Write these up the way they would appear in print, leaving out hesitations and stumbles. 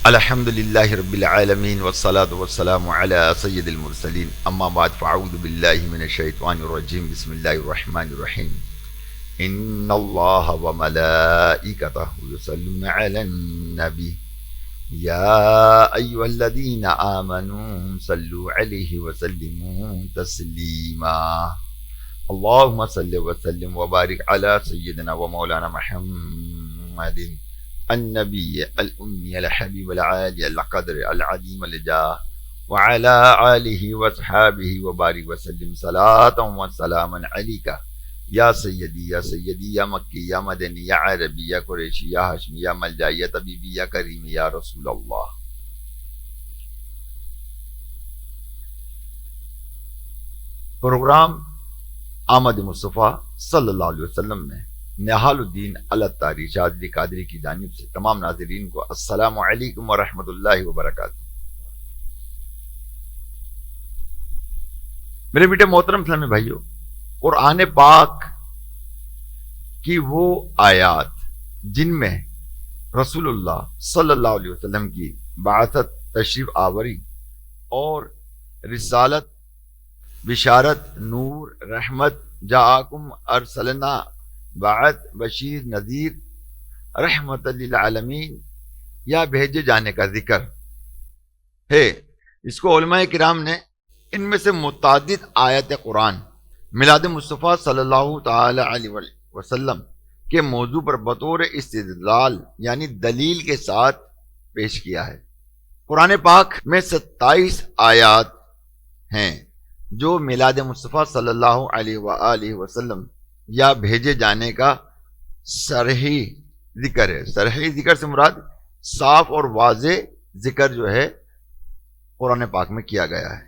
الحمد لله رب العالمين والصلاة والسلام على سيد المرسلين أما بعد فأعوذ بالله من الشيطان الرجيم بسم الله الرحمن الرحيم إن الله وملائكته يصلون على النبي يا أيها الذين آمنوا صلوا عليه وسلموا تسليما اللهم صل وسلم وبارك على سيدنا ومولانا محمد النبي الأمي الحبيب العالي القدر العظيم الجاه وعلى آله وصحابه وبارك وسلم صلاة وسلاما عليك يا سيدي يا سيدي يا مكي يا مدني يا عربي يا قريشي يا هاشمي يا ملجأ يا طبيبي يا كريم يا رسول الله. پروگرام آمد مصطفیٰ صلی اللہ علیہ وسلم میں نہال الدین الاتاری شاذلی قادری کی جانب سے تمام ناظرین کو السلام علیکم ورحمۃ اللہ وبرکاتہ. میرے بیٹے محترم اسلامی بھائیو، قرآن پاک کی وہ آیات جن میں رسول اللہ صلی اللہ علیہ وسلم کی بعثت، تشریف آوری اور رسالت، بشارت، نور، رحمت، جاءکم ارسلنا بعد بشیر نذیر، رحمت للعالمین یا بھیجے جانے کا ذکر ہے. اس کو علماء کرام نے ان میں سے متعدد آیت قرآن میلاد مصطفیٰ صلی اللہ تعالی علیہ وسلم کے موضوع پر بطور استدلال یعنی دلیل کے ساتھ پیش کیا ہے. قرآن پاک میں 27 آیات ہیں جو میلاد مصطفیٰ صلی اللہ علیہ وآلہ وسلم یا بھیجے جانے کا صریح ذکر ہے. صریح ذکر سے مراد صاف اور واضح ذکر جو ہے قرآن پاک میں کیا گیا ہے.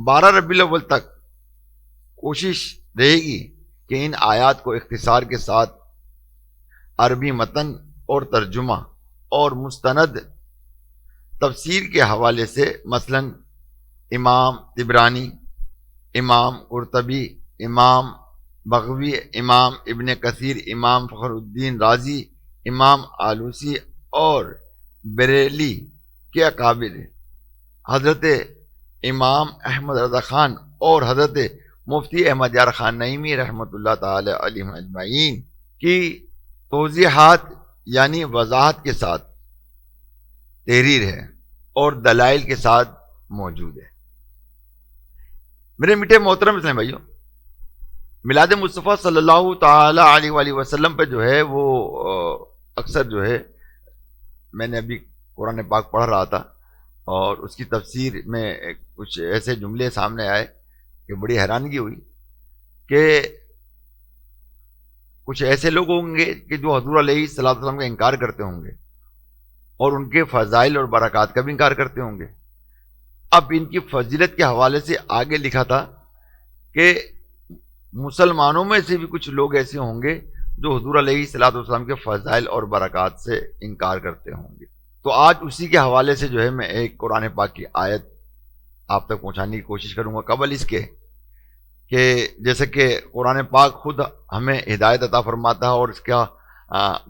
12 ربیع الاول تک کوشش رہے گی کہ ان آیات کو اختصار کے ساتھ عربی متن اور ترجمہ اور مستند تفسیر کے حوالے سے مثلا امام طبرانی، امام قرطبی، امام بغوی، امام ابن کثیر، امام فخر الدین رازی، امام آلوسی اور بریلی کے اکابر حضرت امام احمد رضا خان اور حضرت مفتی احمد یار خان نعیمی رحمۃ اللہ تعالی علیہ اجمعین کی توضیحات یعنی وضاحت کے ساتھ تحریر ہے اور دلائل کے ساتھ موجود ہے. میرے میٹھے محترم اسلام بھائیوں، میلاد مصطفیٰ صلی اللہ تعالی علیہ وآلہ وسلم پہ جو ہے وہ اکثر جو ہے میں نے ابھی قرآن پاک پڑھ رہا تھا اور اس کی تفسیر میں کچھ ایسے جملے سامنے آئے کہ بڑی حیرانگی ہوئی کہ کچھ ایسے لوگ ہوں گے کہ جو حضور علیہ الصلوۃ والسلام کا انکار کرتے ہوں گے اور ان کے فضائل اور برکات کا بھی انکار کرتے ہوں گے. اب ان کی فضیلت کے حوالے سے آگے لکھا تھا کہ مسلمانوں میں سے بھی کچھ لوگ ایسے ہوں گے جو حضور علیہ الصلوۃ والسلام کے فضائل اور برکات سے انکار کرتے ہوں گے. تو آج اسی کے حوالے سے جو ہے میں ایک قرآن پاک کی آیت آپ تک پہنچانے کی کوشش کروں گا. قبل اس کے کہ جیسے کہ قرآن پاک خود ہمیں ہدایت عطا فرماتا ہے اور اس کا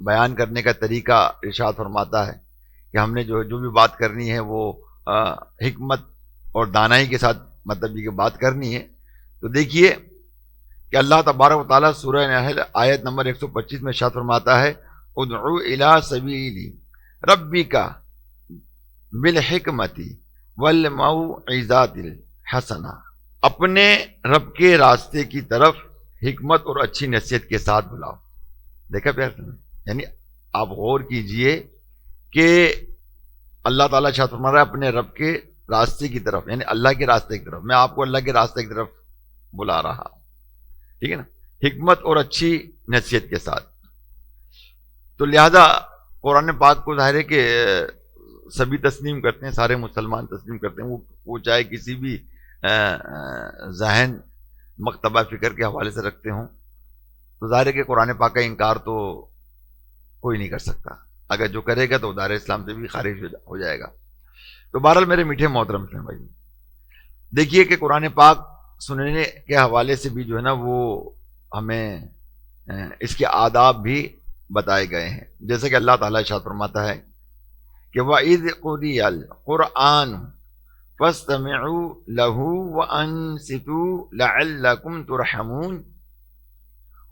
بیان کرنے کا طریقہ ارشاد فرماتا ہے کہ ہم نے جو بھی بات کرنی ہے وہ حکمت اور دانائی کے ساتھ مطلب یہ بات کرنی ہے. تو دیکھیے کہ اللہ تبارک و تعالیٰ سورہ نحل آیت نمبر 125 میں ارشاد فرماتا ہے ادعو الی سبیل ربک بالحکمت والموعظۃ الحسنہ، اپنے رب کے راستے کی طرف حکمت اور اچھی نصیحت کے ساتھ بلاؤ. دیکھا پیار یعنی آپ غور کیجئے کہ اللہ تعالیٰ ارشاد فرما رہا ہے اپنے رب کے راستے کی طرف یعنی اللہ کے راستے کی طرف. میں آپ کو اللہ کے راستے کی طرف بلا رہا ہوں، ٹھیک ہے نا، حکمت اور اچھی نصیحت کے ساتھ. تو لہذا قرآن پاک کو ظاہر ہے کہ سبھی تسلیم کرتے ہیں، سارے مسلمان تسلیم کرتے ہیں، وہ چاہے کسی بھی ذہن مکتبہ فکر کے حوالے سے رکھتے ہوں. تو ظاہر ہے کہ قرآن پاک کا انکار تو کوئی نہیں کر سکتا، اگر جو کرے گا تو دار اسلام سے بھی خارج ہو جائے گا. تو بہرحال میرے میٹھے محترم اسلام بھائی، دیکھیے کہ قرآن پاک سننے کے حوالے سے بھی جو ہے نا وہ ہمیں اس کے آداب بھی بتائے گئے ہیں. جیسے کہ اللہ تعالیٰ ارشاد فرماتا ہے کہ وَإِذْ قُرِئَ الْقُرْآنُ فَاسْتَمِعُوا لَهُ وَأَنصِتُوا لَعَلَّكُمْ تُرْحَمُونَ،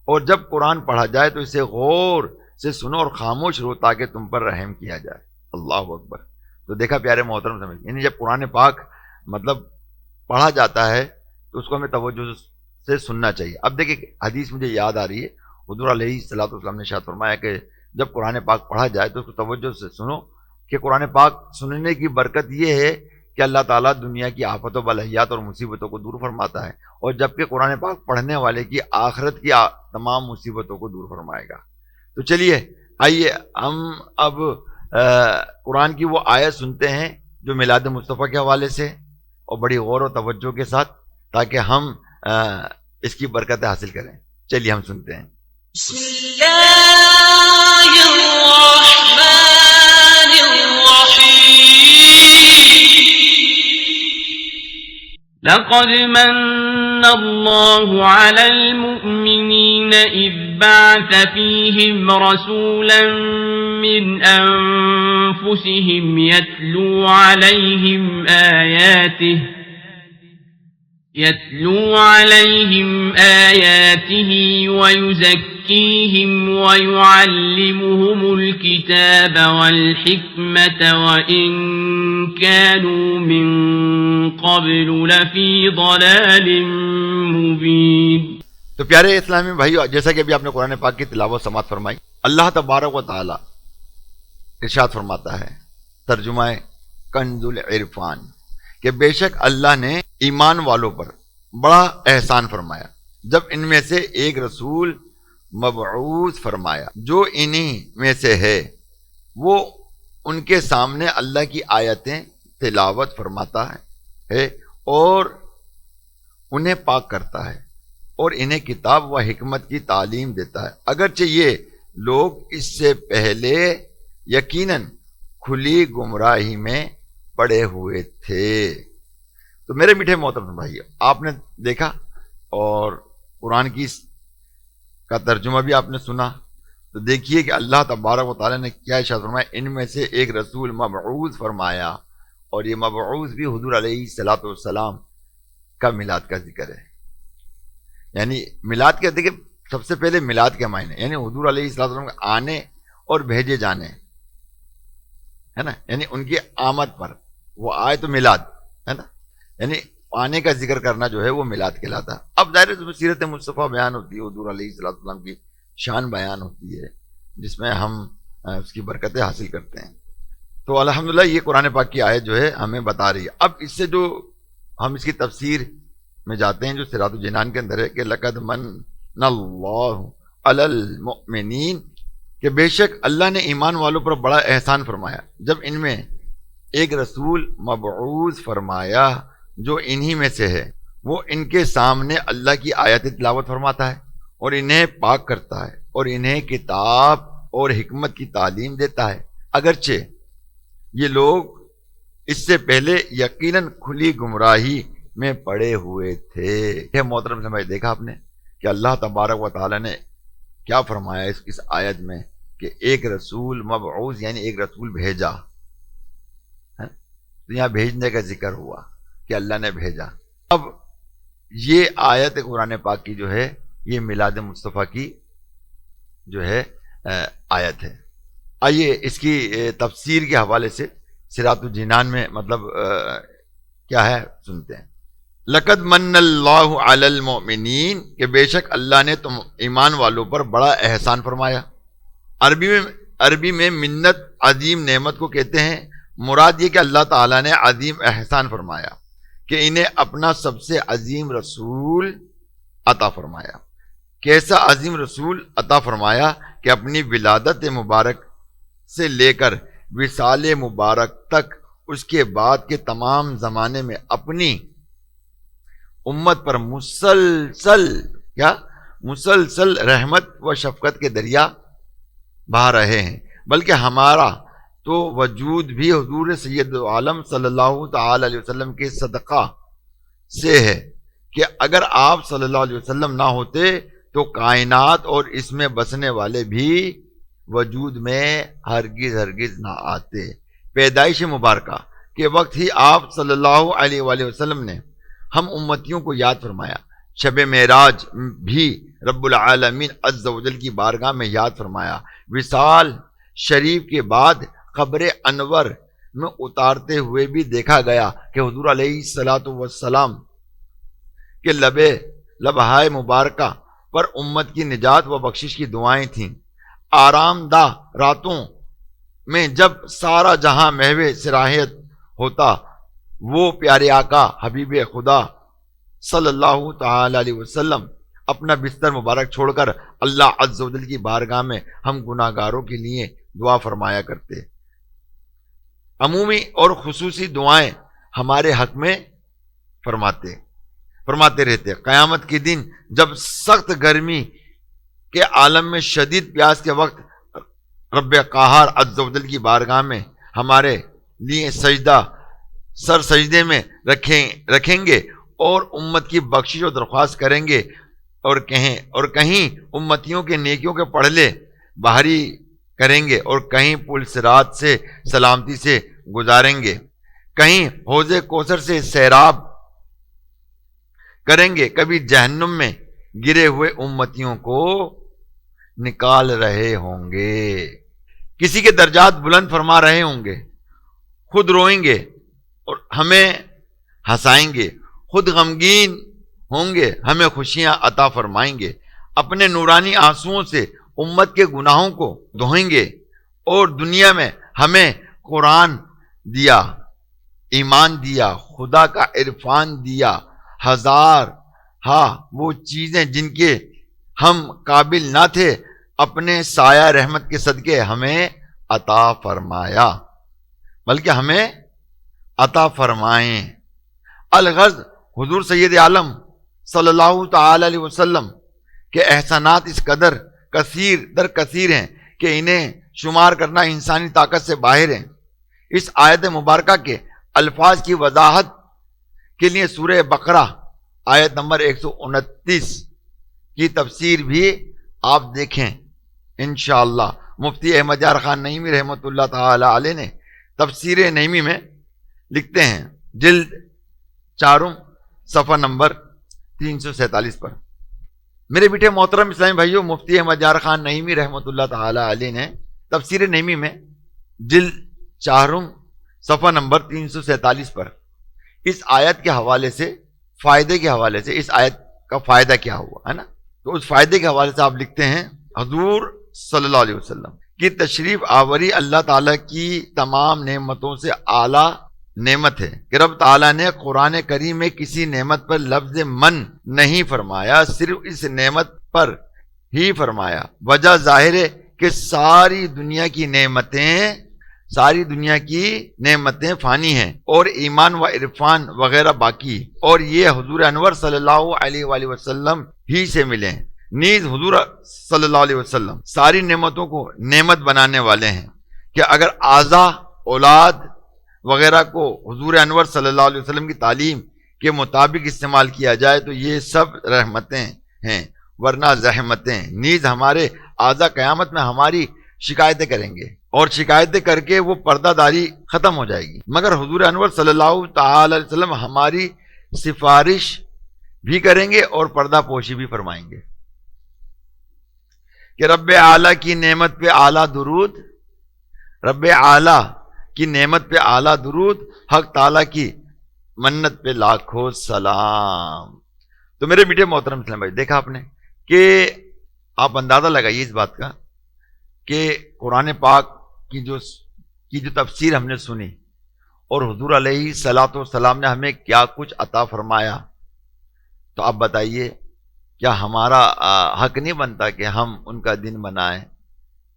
اور جب قرآن پڑھا جائے تو اسے غور سے سنو اور خاموش رہو تاکہ تم پر رحم کیا جائے۔ اللہ اکبر۔ تو دیکھا پیارے محترم سمجھ، یعنی جب قرآن پاک مطلب پڑھا جاتا ہے تو اس کو ہمیں توجہ سے سننا چاہیے۔ اب دیکھیں حدیث مجھے یاد آ رہی ہے، حضور علیہ الصلوۃ والسلام نے ارشاد فرمایا کہ جب قرآن پاک پڑھا جائے تو اس کو توجہ سے سنو، کہ قرآن پاک سننے کی برکت یہ ہے کہ اللہ تعالیٰ دنیا کی آفت و بلحیات اور مصیبتوں کو دور فرماتا ہے، اور جبکہ قرآن پاک پڑھنے والے کی آخرت کی تمام مصیبتوں کو دور فرمائے گا۔ تو چلیے آئیے ہم اب قرآن کی وہ آیت سنتے ہیں جو میلاد مصطفیٰ کے حوالے سے، اور بڑی غور و توجہ کے ساتھ، تاکہ ہم اس کی برکتیں حاصل کریں۔ چلیے ہم سنتے ہیں۔ بسم اللہ الرحمن الرحیم، لقد من الله على المؤمنين إذ بعث فيهم رسولا من أنفسهم يتلو عليهم آياته ويزكيهم ويعلمهم الكتاب والحكمة وإن كانوا من قبل لفي ضلال مبين۔ تو پیارے اسلامی بھائیو، جیسا کہ ابھی آپ نے قرآن پاک کی تلاوت سماعت فرمائی، اللہ تبارک و تعالی ارشاد فرماتا ہے ترجمہ کنز العرفان کہ بے شک اللہ نے ایمان والوں پر بڑا احسان فرمایا جب ان میں سے ایک رسول مبعوث فرمایا جو انہی میں سے ہے، وہ ان کے سامنے اللہ کی آیتیں تلاوت فرماتا ہے اور انہیں پاک کرتا ہے اور انہیں کتاب و حکمت کی تعلیم دیتا ہے، اگرچہ یہ لوگ اس سے پہلے یقیناً کھلی گمراہی میں پڑے ہوئے تھے۔ تو میرے میٹھے محترم بھائی، آپ نے دیکھا اور قرآن کی کا ترجمہ بھی آپ نے سنا، تو دیکھیے کہ اللہ تبارک و تعالیٰ نے کیا ارشاد فرمایا، ان میں سے ایک رسول مبعوث فرمایا، اور یہ مبعوث بھی حضور علیہ الصلوۃ والسلام کا میلاد کا ذکر ہے۔ یعنی میلاد کے دیکھیں سب سے پہلے میلاد کے معنی یعنی حضور علیہ الصلوۃ والسلام کے آنے اور بھیجے جانے ہے نا، یعنی ان کی آمد پر وہ آئے تو میلاد ہے نا، یعنی آنے کا ذکر کرنا جو ہے وہ میلاد کہلاتا ہے۔ اب ظاہر ہے سیرت مصطفیٰ بیان ہوتی ہے، حضور علیہ الصلوۃ والسلام کی شان بیان ہوتی ہے، جس میں ہم اس کی برکتیں حاصل کرتے ہیں۔ تو الحمدللہ یہ قرآن پاک کی آیت جو ہے ہمیں بتا رہی ہے۔ اب اس سے جو ہم اس کی تفسیر میں جاتے ہیں جو صراط الجنان کے اندر ہے کہ لقد من اللہ علی المؤمنین، کہ بے شک اللہ نے ایمان والوں پر بڑا احسان فرمایا جب ان میں ایک رسول مبعوث فرمایا جو انہی میں سے ہے، وہ ان کے سامنے اللہ کی آیت تلاوت فرماتا ہے اور انہیں پاک کرتا ہے اور انہیں کتاب اور حکمت کی تعلیم دیتا ہے، اگرچہ یہ لوگ اس سے پہلے یقیناً کھلی گمراہی میں پڑے ہوئے تھے۔ یہ محترم سمجھ دیکھا آپ نے کہ اللہ تبارک و تعالی نے کیا فرمایا اس آیت میں کہ ایک رسول مبعوث یعنی ایک رسول بھیجا، تو یہاں بھیجنے کا ذکر ہوا کہ اللہ نے بھیجا۔ اب یہ آیت قرآن پاک کی جو ہے یہ میلاد مصطفیٰ کی جو ہے آیت ہے۔ آئیے اس کی تفسیر کے حوالے سے صراط الجنان میں مطلب کیا ہے سنتے ہیں۔ لقد من اللہ علی المؤمنین، کہ بے شک اللہ نے تم ایمان والوں پر بڑا احسان فرمایا۔ عربی میں منت عظیم نعمت کو کہتے ہیں، مراد یہ کہ اللہ تعالیٰ نے عظیم احسان فرمایا کہ انہیں اپنا سب سے عظیم رسول عطا فرمایا۔ کیسا عظیم رسول عطا فرمایا کہ اپنی ولادت مبارک سے لے کر وصال مبارک تک اس کے بعد کے تمام زمانے میں اپنی امت پر مسلسل رحمت و شفقت کے دریا بہا رہے ہیں، بلکہ ہمارا تو وجود بھی حضور سید عالم صلی اللہ تعالی علیہ وسلم کے صدقہ سے ہے کہ اگر آپ صلی اللہ علیہ وسلم نہ ہوتے تو کائنات اور اس میں بسنے والے بھی وجود میں ہرگز نہ آتے۔ پیدائش مبارکہ کے وقت ہی آپ صلی اللہ علیہ وآلہ وسلم نے ہم امتیوں کو یاد فرمایا۔ شب معراج بھی رب العالمین عز و جل کی بارگاہ میں یاد فرمایا۔ وصال شریف کے بعد قبر انور میں اتارتے ہوئے بھی دیکھا گیا کہ حضور علیہ الصلوۃ والسلام کے لبہائے مبارکہ پر امت کی نجات و بخشش کی دعائیں تھیں۔ آرام دہ راتوں میں جب سارا جہاں محو سراحت ہوتا، وہ پیارے آقا حبیب خدا صلی اللہ تعالی علیہ وسلم اپنا بستر مبارک چھوڑ کر اللہ عز و جل کی بارگاہ میں ہم گناہ گاروں کے لیے دعا فرمایا کرتے۔ عمومی اور خصوصی دعائیں ہمارے حق میں فرماتے رہتے۔ قیامت کے دن جب سخت گرمی کے عالم میں شدید پیاس کے وقت رب قہار عز و جل کی بارگاہ میں ہمارے لیے سر سجدے میں رکھیں گے اور امت کی بخشش و درخواست کریں گے اور کہیں امتیوں کے نیکیوں کے پڑھلے بھاری کریں گے اور کہیں پل صراط سے سلامتی سے گزاریں گے، کہیں حوض کوثر سے سیراب کریں گے، کبھی جہنم میں گرے ہوئے امتیوں کو نکال رہے ہوں گے، کسی کے درجات بلند فرما رہے ہوں گے، خود روئیں گے اور ہمیں ہنسائیں گے، خود غمگین ہوں گے، ہمیں خوشیاں عطا فرمائیں گے، اپنے نورانی آنسوؤں سے امت کے گناہوں کو دھوئیں گے اور دنیا میں ہمیں قرآن دیا، ایمان دیا، خدا کا عرفان دیا، وہ چیزیں جن کے ہم قابل نہ تھے اپنے سایہ رحمت کے صدقے ہمیں عطا فرمایا، بلکہ ہمیں عطا فرمائیں۔ الغرض حضور سید عالم صلی اللہ تعالی علیہ وسلم کے احسانات اس قدر کثیر ہیں کہ انہیں شمار کرنا انسانی طاقت سے باہر ہے۔ اس آیت مبارکہ کے الفاظ کی وضاحت کے لیے سورہ بقرہ آیت نمبر 129 کی تفسیر بھی آپ دیکھیں انشاءاللہ۔ مفتی احمد یار خان نعیمی رحمۃ اللہ تعالی علیہ نے تفسیر نعیمی میں لکھتے ہیں، جلد 4 صفحہ نمبر 347 پر۔ میرے بیٹے محترم اسلامی بھائیوں، مفتی احمد یار خان نعیمی رحمۃ اللہ تعالی علیہ نے تفسیر نعیمی میں جلد 4 صفحہ نمبر 347 پر اس آیت کے حوالے سے اس آیت کا فائدہ کیا ہوا ہے نا، تو اس فائدے کے حوالے سے آپ لکھتے ہیں، حضور صلی اللہ علیہ وسلم کی تشریف آوری اللہ تعالیٰ کی تمام نعمتوں سے اعلیٰ نعمت ہے کہ رب تعالیٰ نے قرآن کریم میں کسی نعمت پر لفظ من نہیں فرمایا، صرف اس نعمت پر ہی فرمایا۔ وجہ ظاہر ہے کہ ساری دنیا کی نعمتیں فانی ہیں اور ایمان و عرفان وغیرہ باقی، اور یہ حضور انور صلی اللہ علیہ وآلہ وسلم ہی سے ملیں۔ نیز حضور صلی اللہ علیہ وسلم ساری نعمتوں کو نعمت بنانے والے ہیں کہ اگر اعضاء، اولاد وغیرہ کو حضور انور صلی اللہ علیہ وسلم کی تعلیم کے مطابق استعمال کیا جائے تو یہ سب رحمتیں ہیں، ورنہ زحمتیں۔ نیز ہمارے اعضاء قیامت میں ہماری شکایتیں کریں گے اور شکایتیں کر کے وہ پردہ داری ختم ہو جائے گی، مگر حضور انور صلی اللہ تعالی علیہ وسلم ہماری سفارش بھی کریں گے اور پردہ پوشی بھی فرمائیں گے کہ رب اعلیٰ کی نعمت پہ اعلیٰ درود، رب اعلیٰ کی نعمت پہ اعلیٰ درود، حق تعالیٰ کی منت پہ لاکھوں سلام۔ تو میرے میٹھے محترم اسلام بھائی، دیکھا آپ نے کہ آپ اندازہ لگائیے اس بات کا کہ قرآن پاک کی جو تفسیر ہم نے سنی اور حضور علیہ الصلوۃ والسلام نے ہمیں کیا کچھ عطا فرمایا، تو آپ بتائیے کیا ہمارا حق نہیں بنتا کہ ہم ان کا دن منائیں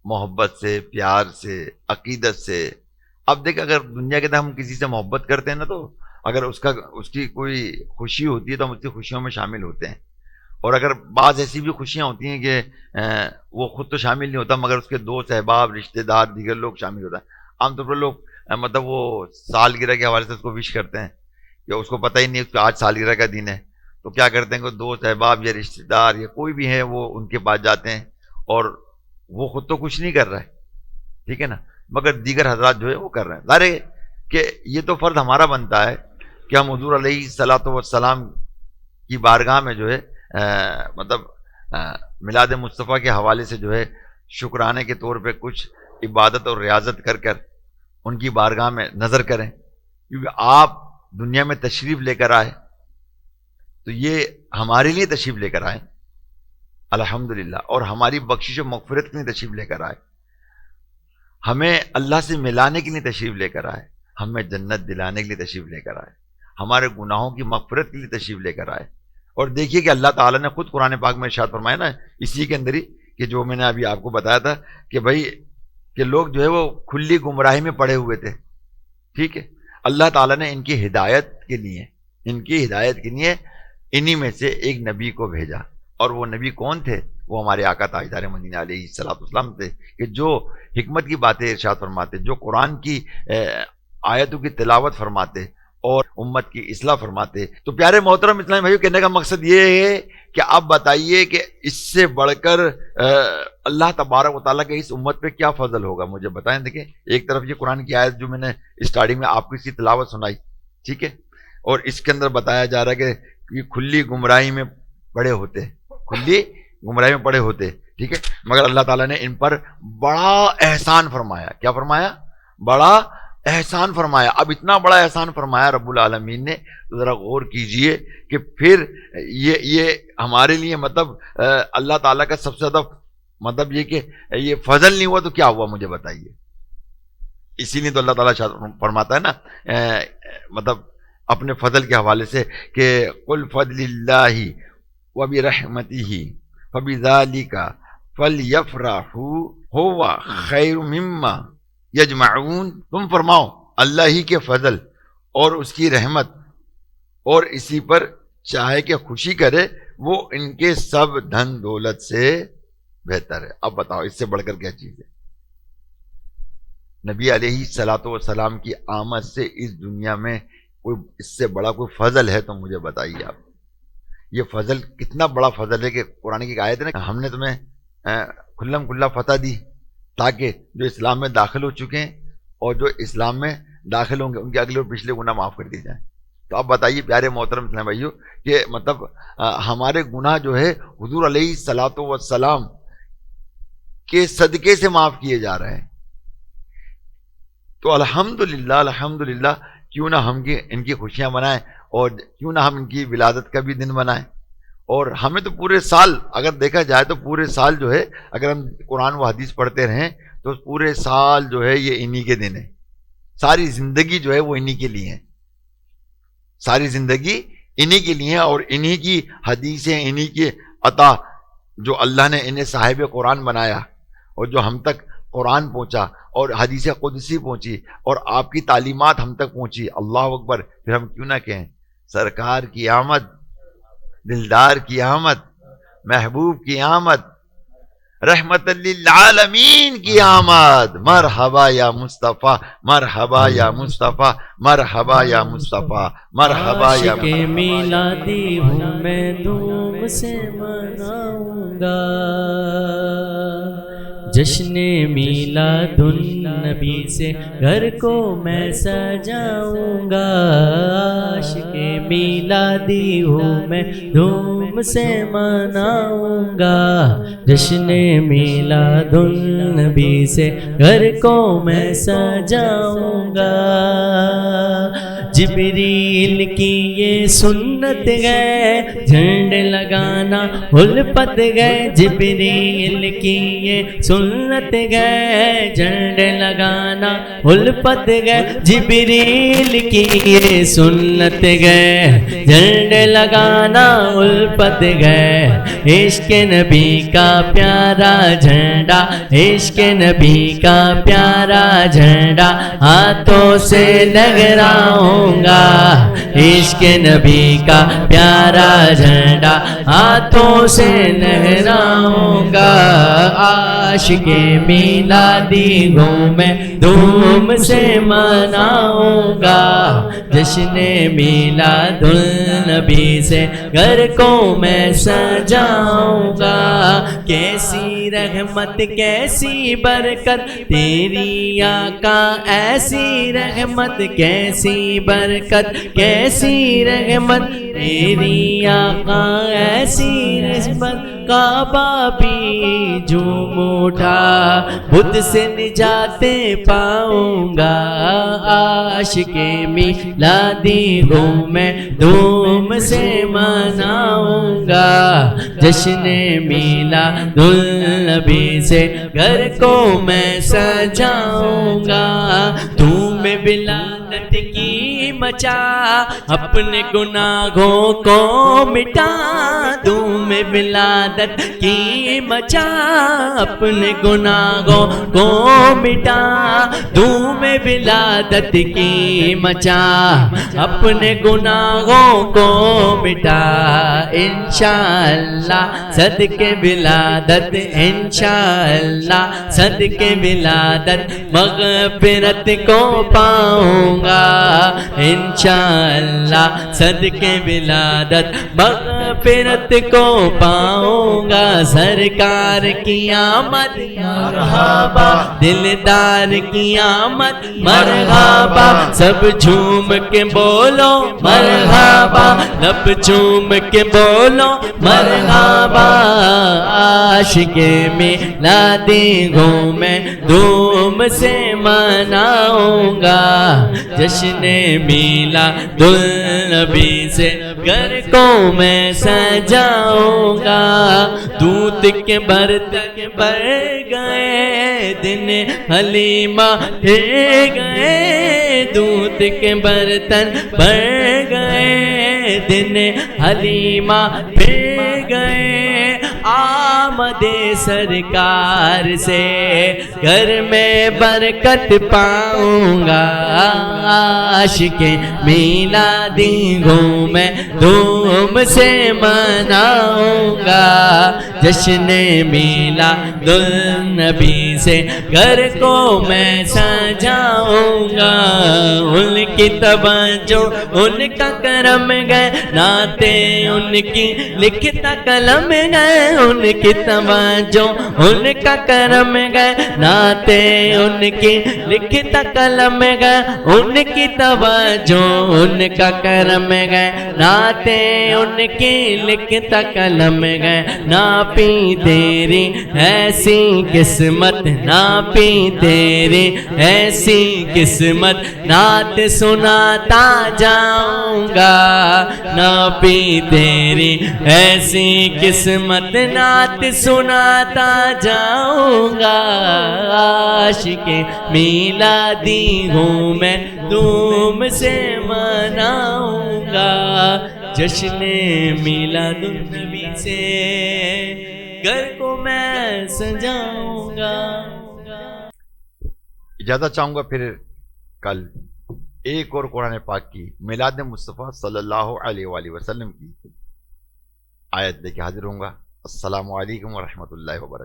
محبت سے، پیار سے، عقیدت سے؟ اب دیکھ، اگر دنیا کے اندر ہم کسی سے محبت کرتے ہیں نا، تو اگر اس کی کوئی خوشی ہوتی ہے تو ہم اس کی خوشیوں میں شامل ہوتے ہیں، اور اگر بعض ایسی بھی خوشیاں ہوتی ہیں کہ وہ خود تو شامل نہیں ہوتا مگر اس کے دوست احباب، رشتہ دار، دیگر لوگ شامل ہوتا ہیں۔ عام طور پر لوگ مطلب وہ سالگرہ کے حوالے سے اس کو وش کرتے ہیں یا اس کو پتہ ہی نہیں اس کا آج سالگرہ کا دن ہے، تو کیا کرتے ہیں کہ دوست احباب یا رشتہ دار یا کوئی بھی ہے وہ ان کے پاس جاتے ہیں، اور وہ خود تو کچھ نہیں کر رہا ہے، ٹھیک ہے نا، مگر دیگر حضرات جو ہے وہ کر رہے ہیں. ظاہر ہے کہ یہ تو فرض ہمارا بنتا ہے کہ ہم حضور علیہ الصلوۃ والسلام کی بارگاہ میں جو ہے مطلب میلاد مصطفیٰ کے حوالے سے جو ہے شکرانے کے طور پہ کچھ عبادت اور ریاضت کر کر ان کی بارگاہ میں نظر کریں، کیونکہ آپ دنیا میں تشریف لے کر آئے تو یہ ہمارے لیے تشریف لے کر آئے الحمدللہ، اور ہماری بخشش و مغفرت کے لیے تشریف لے کر آئے، ہمیں اللہ سے ملانے کے لیے تشریف لے کر آئے، ہمیں جنت دلانے کے لیے تشریف لے کر آئے، ہمارے گناہوں کی مغفرت کے لیے تشریف لے کر آئے. اور دیکھیے کہ اللہ تعالیٰ نے خود قرآن پاک میں ارشاد فرمایا نا اسی کے اندر ہی کہ جو میں نے ابھی آپ کو بتایا تھا کہ بھائی کہ لوگ جو ہے وہ کھلی گمراہی میں پڑے ہوئے تھے. ٹھیک ہے، اللہ تعالیٰ نے ان کی ہدایت کے لیے انہی میں سے ایک نبی کو بھیجا. اور وہ نبی کون تھے؟ وہ ہمارے آقا تاجدار مدینہ علیہ الصلوۃ والسلام تھے کہ جو حکمت کی باتیں ارشاد فرماتے، جو قرآن کی آیتوں کی تلاوت فرماتے اور امت کی اصلاح فرماتے. تو پیارے محترم اسلامی بھائیو، کہنے کا مقصد یہ ہے کہ آپ بتائیے کہ اس سے بڑھ کر اللہ تبارک و تعالیٰ کے اس امت پہ کیا فضل ہوگا، مجھے بتائیں. دیکھیں ایک طرف یہ قرآن کی آیت جو میں نے اسٹارٹنگ میں آپ کو اس کی تلاوت سنائی، ٹھیک ہے، اور اس کے اندر بتایا جا رہا ہے کہ یہ کھلی گمراہی میں پڑے ہوتے، ٹھیک ہے، مگر اللہ تعالیٰ نے ان پر بڑا احسان فرمایا. کیا فرمایا؟ بڑا احسان فرمایا. اب اتنا بڑا احسان فرمایا رب العالمین نے، تو ذرا غور کیجئے کہ پھر یہ ہمارے لیے مطلب اللہ تعالیٰ کا سب سے زیادہ مطلب یہ کہ یہ فضل نہیں ہوا تو کیا ہوا، مجھے بتائیے. اسی لیے تو اللہ تعالیٰ فرماتا ہے نا مطلب اپنے فضل کے حوالے سے کہ قل فضل اللہ وبرحمتہ فبذالک فلیفرحوا هو خیر مما یجمعون. تم فرماؤ اللہ ہی کے فضل اور اس کی رحمت اور اسی پر چاہے کہ خوشی کرے، وہ ان کے سب دھن دولت سے بہتر ہے. اب بتاؤ اس سے بڑھ کر کیا چیز ہے؟ نبی علیہ الصلوۃ والسلام کی آمد سے اس دنیا میں کوئی اس سے بڑا کوئی فضل ہے تو مجھے بتائیے آپ. یہ فضل کتنا بڑا فضل ہے کہ قرآن کی آیت ہے نا، ہم نے تمہیں کھلم کھلا فتح دی تاکہ جو اسلام میں داخل ہو چکے ہیں اور جو اسلام میں داخل ہوں گے ان کے اگلے اور پچھلے گناہ معاف کر دی جائیں. تو آپ بتائیے پیارے محترم اسلام بھائیو کہ مطلب ہمارے گناہ جو ہے حضور علیہ الصلوۃ والسلام کے صدقے سے معاف کیے جا رہے ہیں. تو الحمدللہ کیوں نہ ہم ان کی خوشیاں منائیں، اور کیوں نہ ہم ان کی ولادت کا بھی دن منائیں. اور ہمیں تو پورے سال اگر دیکھا جائے تو پورے سال جو ہے اگر ہم قرآن و حدیث پڑھتے رہیں تو پورے سال جو ہے یہ انہی کے دن ہے. ساری زندگی جو ہے وہ انہی کے لیے ہے، ساری زندگی انہی کے لیے ہے. اور انہی کی حدیثیں، انہی کی عطا جو اللہ نے انہیں صاحب قرآن بنایا اور جو ہم تک قرآن پہنچا اور حدیث قدسی پہنچی اور آپ کی تعلیمات ہم تک پہنچی. اللہ اکبر. پھر ہم کیوں نہ کہیں سرکار کی آمد، دلدار کی آمد، محبوب کی آمد، رحمت للعالمین کی آمد. مرحبا یا مصطفیٰ، مرحبا یا مصطفیٰ، مرحبا یا مصطفیٰ، مرحبا یا عاشق میلادی ہوں میں دھوم سے مناؤں گا، جشن میلاد النبی سے گھر کو میں سجاؤں گا. عاشق میلادی ہوں میں دھوم سے مناؤں گا، جشن میلاد النبی سے گھر کو میں سجاؤں گا. جبریل کی یہ سنت گئے جھنڈے لگانا الفت گئے، جبریل کی یہ سنت گئے جھنڈے لگانا الفت گئے، جبریل کی یہ سنت گئے جھنڈے لگانا الفت گئے. عشق نبی کا پیارا جھنڈا، عشق نبی کا پیارا جھنڈا ہاتھوں سے لہراؤں سجاؤں گا عشق نبی کا پیارا جھنڈا ہاتھوں سے لہراؤں گا عاشق میلادی ہوں میں دھوم سے مناؤں گا جشن میلاد النبی سے گھر کو میں سجاؤں گا کیسی رحمت کیسی برکت تیری آقا ایسی رحمت کیسی برکت کیسی رحمت تیری آقا ایسی رحمت کعبہ بھی جھوم اٹھا بدھ سے نجات پاؤں گا عاشق میلادی ہوں میں دھوم سے مناؤں گا جشن میلاد النبی سے گھر کو میں سجاؤں گا دھوم ولادت کی مچا اپنے گناہوں کو مٹا دھوم ولادت کی مچا اپنے گناہوں کو مٹا دھوم ولادت کی مچا اپنے گناہوں کو مٹا انشاءاللہ صدقے ولادت انشاءاللہ صدقے ولادت مغفرت کو پاؤں گا انشاءاللہ صدقے ولادت مغفرت کو پاؤں گا سرکار کی آمد مرحبا دلدار کی آمد مرحبا سب جھوم کے بولو مرحبا لب جھوم کے بولو مرحبا عاشق میلادی ہوں میں دھوم سے مناؤں گا جشن میلاد النبی سے گھر کو میں سجاؤں گا دودھ کے برتن بھر گئے دن حلیمہ پھر گئے دودھ کے برتن بھر گئے دن حلیمہ پھر گئے آمد سرکار سے گھر میں برکت پاؤں گا عاشق میلادی ہوں میں دھوم سے مناؤں گا جشن میلاد النبی سے گھر کو میں سجاؤں گا ان کی توجہ ان کا کرم گئے نعتیں ان کی لکھتا قلم گئے ان کی توجہ ان کا کرم گئے نعتیں ان کی لکھتا قلم گئے ان کی توجہ ان کا کرم گئے نعتیں ان کی لکھتا قلم گئے ناپی تیری ایسی قسمت ناپی تیری ایسی قسمت نعت سناتا جاؤں گا ناپی تیری ایسی قسمت نعت سناتا جاؤں گا عاشق میلادی ہوں میں دھوم سے مناؤں گا جشن میلاد النبی سے گھر کو میں سجاؤں گا. اجازت چاہوں گا پھر کل ایک اور قرآن پاک کی میلاد مصطفیٰ صلی اللہ علیہ وآلہ وسلم کی آیت لے کے حاضر ہوں گا. السلام علیکم ورحمۃ اللہ وبرکاتہ.